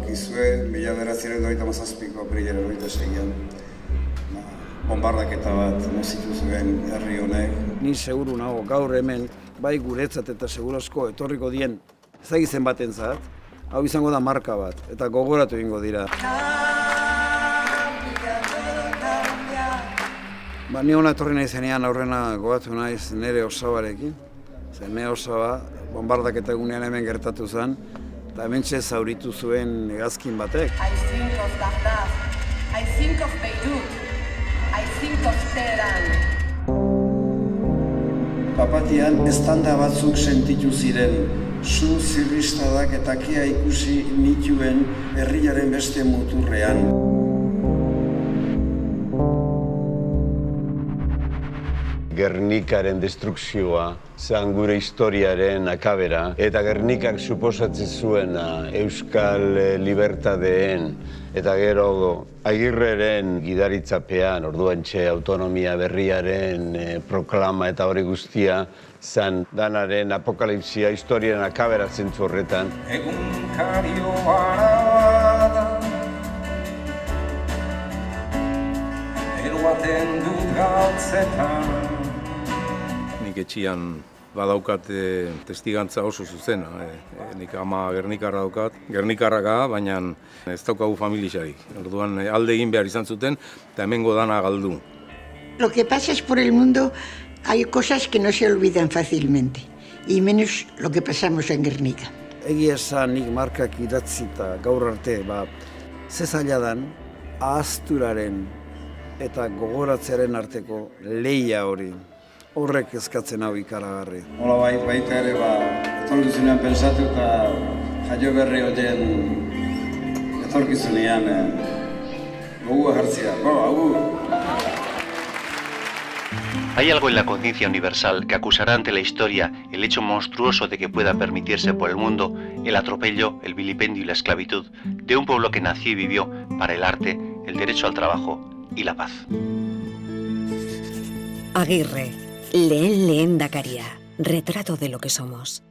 badakizue, 1927ko aprilaren 26an, bombardaketa bat nozitu zuen herri honek. Ni seguru nago gaur hemen, bai guretzat eta segurazko etorriko dien ezagizen batentzat, hau izango da marka bat, eta gogoratu egingo dira. Ni hona etorri nahi zenean aurrena gogatu naiz nire osabarekin. Nire osaba, bombardaketa egunean hemen gertatu zen, eta hementxe zauritu zuen hegazkin batek. I think of Baghdad, I think of Beirut, I think of Teheran. Papatian eztanda batzuk sentitu ziren, su zirristadak eta kea ikusi nituen herriaren beste muturrean. Gernikaren destrukzioa zen gure historiaren akabera, eta Gernikak suposatzen zuen euskal libertadeen eta gero Agirreren gidaritzapean, orduantxe autonomia berriaren proklama eta hori guztia, zen danaren apokalipsia historiaren akabera zentzu horretan. Egunkario arabada, eroaten dut galtzetan. Nik etxian badaukat testigantza oso zuzena. Nik ama Gernikarra daukat, Gernikarraka, baina ez daukagu familixarik. Orduan alde egin behar izan zuten, eta hemengo dana galdu. Lo que pasa es por el mundo hay cosas que no se olvidan fácilmente, y menos lo que pasamos en Gernika. Egia esan nik markak idatzita gaur arte, ze zaila dan, ahazturaren eta gogoratzearen arteko lehia hori. Horrek eskatzen hau ikaragarri. Hola baita ere, etorkizunean pensatu eta jaio berri horien etorkizunean gogua jartzea. Hay algo en la conciencia universal que acusará ante la historia el hecho monstruoso de que pueda permitirse por el mundo el atropello, el vilipendio y la esclavitud de un pueblo que nació y vivió para el arte, el derecho al trabajo y la paz. Agirre, lehendakaria, retrato de lo que somos.